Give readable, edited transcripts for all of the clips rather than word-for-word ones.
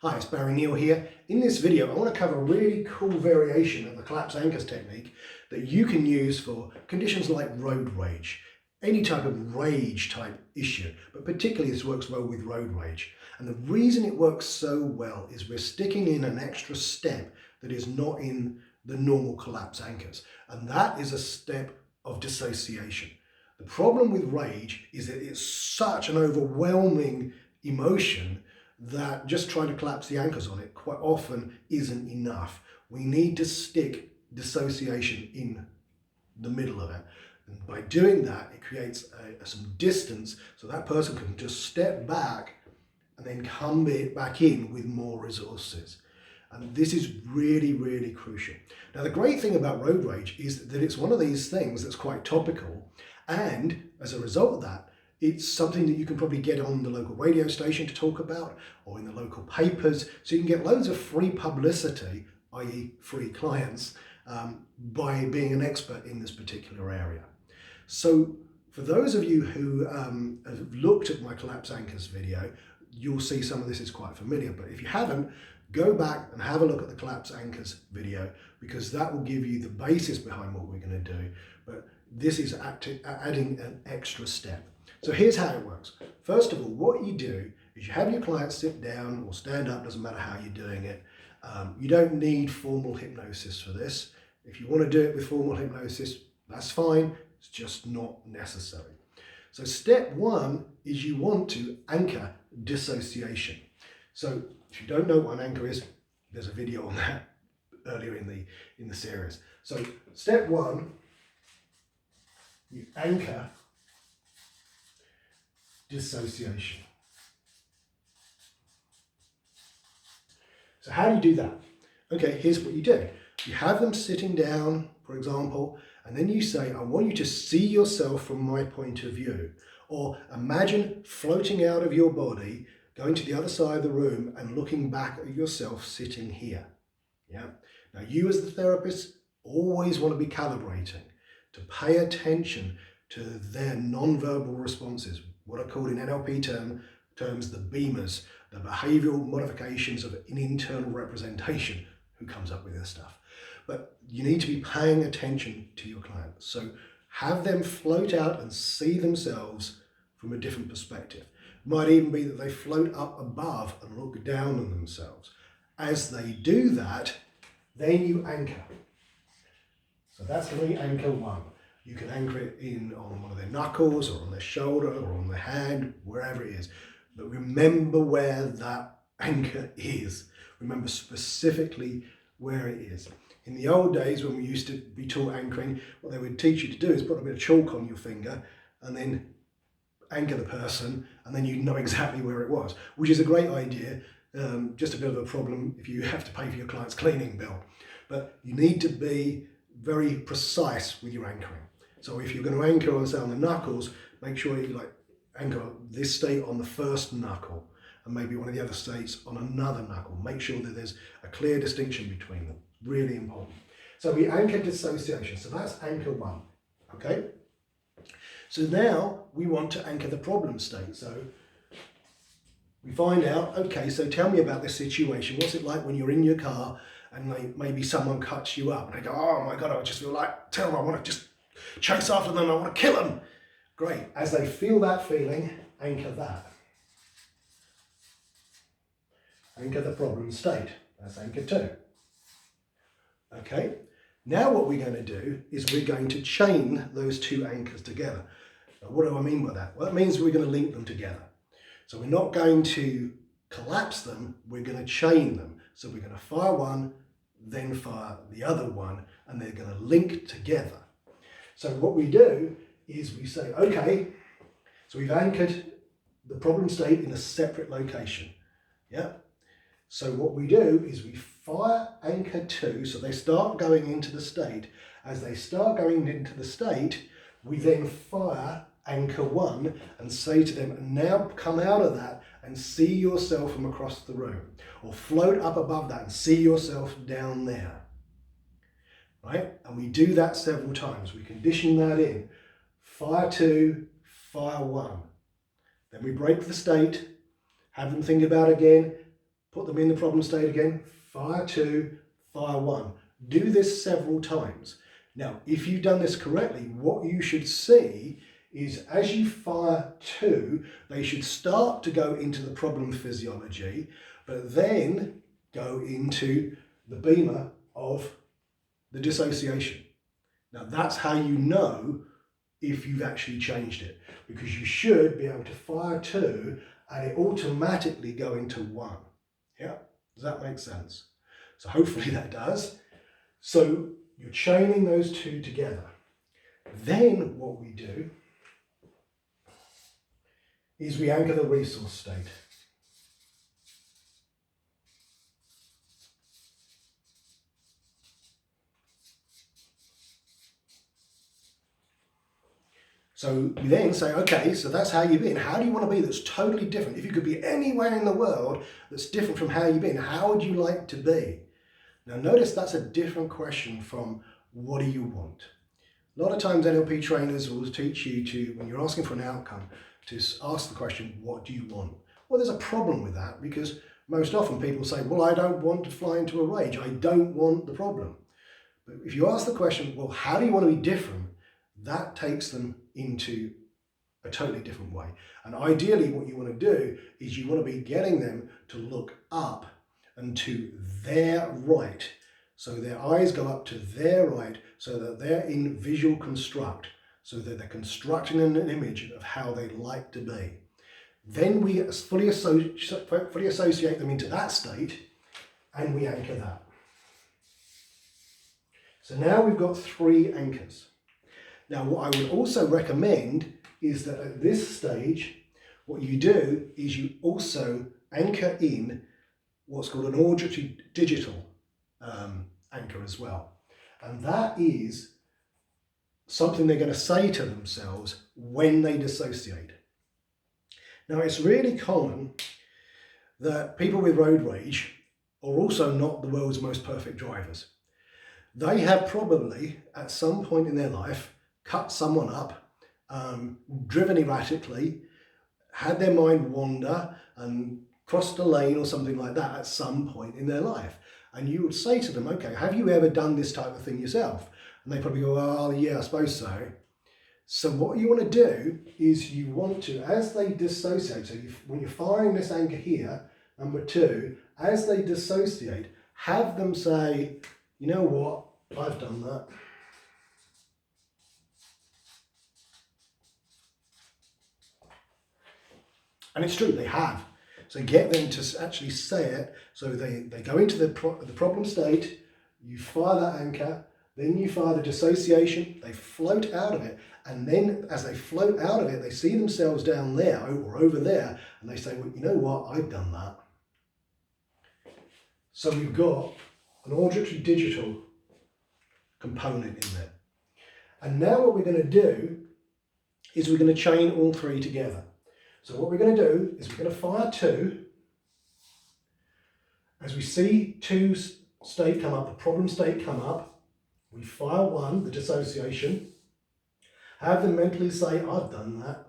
Hi, it's Barry Neale here. In this video, I want to cover a really cool variation of the collapse anchors technique that you can use for conditions like road rage, any type of rage type issue, but particularly this works well with road rage. And the reason it works so well is we're sticking in an extra step that is not in the normal collapse anchors, and that is a step of dissociation. The problem with rage is that it's such an overwhelming emotion that just trying to collapse the anchors on it quite often isn't enough. We need to stick dissociation in the middle of it. And by doing that, it creates some distance so that person can just step back and then come back in with more resources. And this is really, really crucial. Now, the great thing about road rage is that it's one of these things that's quite topical. And as a result of that, it's something that you can probably get on the local radio station to talk about or in the local papers. So you can get loads of free publicity, i.e. free clients, by being an expert in this particular area. So for those of you who have looked at my collapse anchors video, you'll see some of this is quite familiar. But if you haven't, go back and have a look at the collapse anchors video, because that will give you the basis behind what we're going to do. But this is adding an extra step. So here's how it works. First of all, what you do is you have your client sit down or stand up, doesn't matter how you're doing it. You don't need formal hypnosis for this. If you want to do it with formal hypnosis, that's fine. It's just not necessary. So step one is you want to anchor dissociation. So if you don't know what an anchor is, there's a video on that earlier in the series. So step one, you anchor dissociation. So how do you do that? Okay, here's what you do. You have them sitting down, for example, and then you say, I want you to see yourself from my point of view. Or imagine floating out of your body, going to the other side of the room and looking back at yourself sitting here. Yeah. Now you as the therapist always want to be calibrating to pay attention to their non-verbal responses, what are called in NLP terms the beamers, the behavioural modifications of an internal representation. Who comes up with this stuff? But you need to be paying attention to your client. So have them float out and see themselves from a different perspective. It might even be that they float up above and look down on themselves. As they do that, then you anchor. So that's going to be anchor one. You can anchor it in on one of their knuckles or on their shoulder or on their hand, wherever it is. But remember where that anchor is. Remember specifically where it is. In the old days when we used to be taught anchoring, what they would teach you to do is put a bit of chalk on your finger and then anchor the person, and then you'd know exactly where it was, which is a great idea. Just a bit of a problem if you have to pay for your client's cleaning bill. But you need to be very precise with your anchoring. So if you're going to anchor on, say, on the knuckles, make sure you anchor this state on the first knuckle and maybe one of the other states on another knuckle. Make sure that there's a clear distinction between them. Really important. So we anchor dissociation. So that's anchor one. Okay? So now we want to anchor the problem state. So we find out, okay, so tell me about this situation. What's it like when you're in your car and maybe someone cuts you up and they go, oh my God, I just feel like, tell them I want to just chase after them, I want to kill them. Great. As they feel that feeling, anchor that. Anchor the problem state. That's anchor two. Okay. Now what we're going to do is we're going to chain those two anchors together. Now, what do I mean by that? Well, that means we're going to link them together. So we're not going to collapse them, we're going to chain them. So we're going to fire one, then fire the other one, and they're going to link together. So what we do is we say, okay, so we've anchored the problem state in a separate location. Yeah. So what we do is we fire anchor two, so they start going into the state. As they start going into the state, we then fire anchor one and say to them, now come out of that and see yourself from across the room, or float up above that and see yourself down there. Right? And we do that several times. We condition that in. Fire two, fire one. Then we break the state, have them think about again, put them in the problem state again, fire 2, fire 1. Do this several times. Now, if you've done this correctly, what you should see is as you fire 2, they should start to go into the problem physiology, but then go into the beamer of the dissociation. Now, that's how you know if you've actually changed it, because you should be able to fire 2 and it automatically go into 1. Yeah, does that make sense? So hopefully that does. So you're chaining those 2 together. Then what we do is we anchor the resource state. So you then say, okay, so that's how you've been. How do you want to be that's totally different? If you could be anywhere in the world that's different from how you've been, how would you like to be? Now notice that's a different question from what do you want? A lot of times NLP trainers will teach you to, when you're asking for an outcome, to ask the question, what do you want? Well, there's a problem with that because most often people say, well, I don't want to fly into a rage. I don't want the problem. But if you ask the question, well, how do you want to be different? That takes them into a totally different way. And ideally what you want to do is you want to be getting them to look up and to their right. So their eyes go up to their right so that they're in visual construct, so that they're constructing an image of how they'd like to be. Then we fully associate them into that state and we anchor that. So now we've got 3 anchors. Now, what I would also recommend is that at this stage, what you do is you also anchor in what's called an auditory digital anchor as well. And that is something they're going to say to themselves when they dissociate. Now, it's really common that people with road rage are also not the world's most perfect drivers. They have probably, at some point in their life, cut someone up, driven erratically, had their mind wander and crossed a lane or something like that at some point in their life. And you would say to them, okay, have you ever done this type of thing yourself? And they probably go, oh yeah, I suppose so. So what you want to do is you want to, as they dissociate, so when you're firing this anchor here, number 2, as they dissociate, have them say, you know what, I've done that. And it's true, they have. So get them to actually say it. So they go into the problem state, you fire that anchor, then you fire the dissociation, they float out of it. And then as they float out of it, they see themselves down there or over there. And they say, well, you know what, I've done that. So we've got an auditory digital component in there. And now what we're going to do is we're going to chain all 3 together. So what we're going to do is we're going to fire 2. As we see 2 state come up, the problem state come up, we fire 1, the dissociation, have them mentally say, I've done that,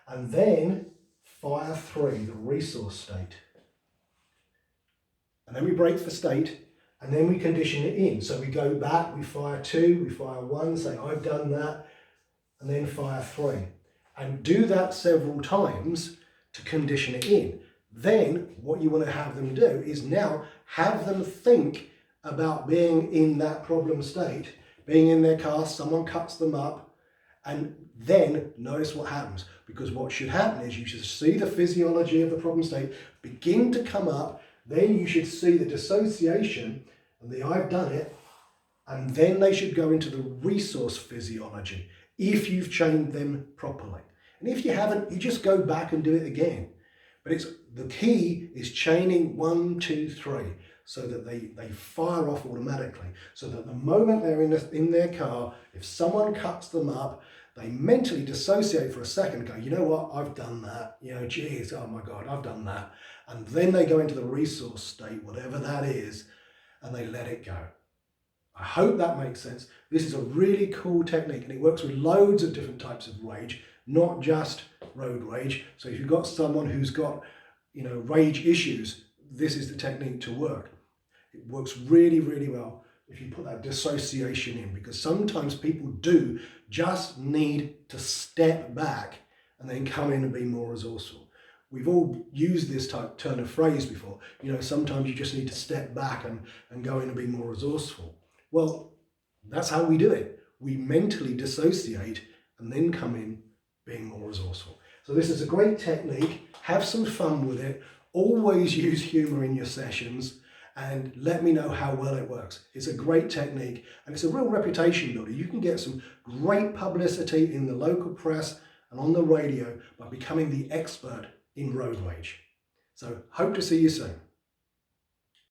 and then fire 3, the resource state. And then we break the state, and then we condition it in. So we go back, we fire 2, we fire 1, say, I've done that, and then fire 3. And do that several times to condition it in. Then what you want to have them do is now have them think about being in that problem state, being in their car, someone cuts them up, and then notice what happens. Because what should happen is you should see the physiology of the problem state begin to come up, then you should see the dissociation and the I've done it, and then they should go into the resource physiology if you've chained them properly. And if you haven't, you just go back and do it again. But the key is chaining 1, 2, 3 so that they fire off automatically. So that the moment they're in their car, if someone cuts them up, they mentally dissociate for a second and go, you know what, I've done that. You know, geez, oh my God, I've done that. And then they go into the resource state, whatever that is, and they let it go. I hope that makes sense. This is a really cool technique and it works with loads of different types of rage, not just road rage. So if you've got someone who's got, rage issues, this is the technique to work. It works really, really well if you put that dissociation in, because sometimes people do just need to step back and then come in and be more resourceful. We've all used this turn of phrase before. You know, sometimes you just need to step back and go in and be more resourceful. Well, that's how we do it. We mentally dissociate and then come in being more resourceful. So this is a great technique. Have some fun with it. Always use humor in your sessions, and let me know how well it works. It's a great technique, and it's a real reputation builder. You can get some great publicity in the local press and on the radio by becoming the expert in road rage. So hope to see you soon.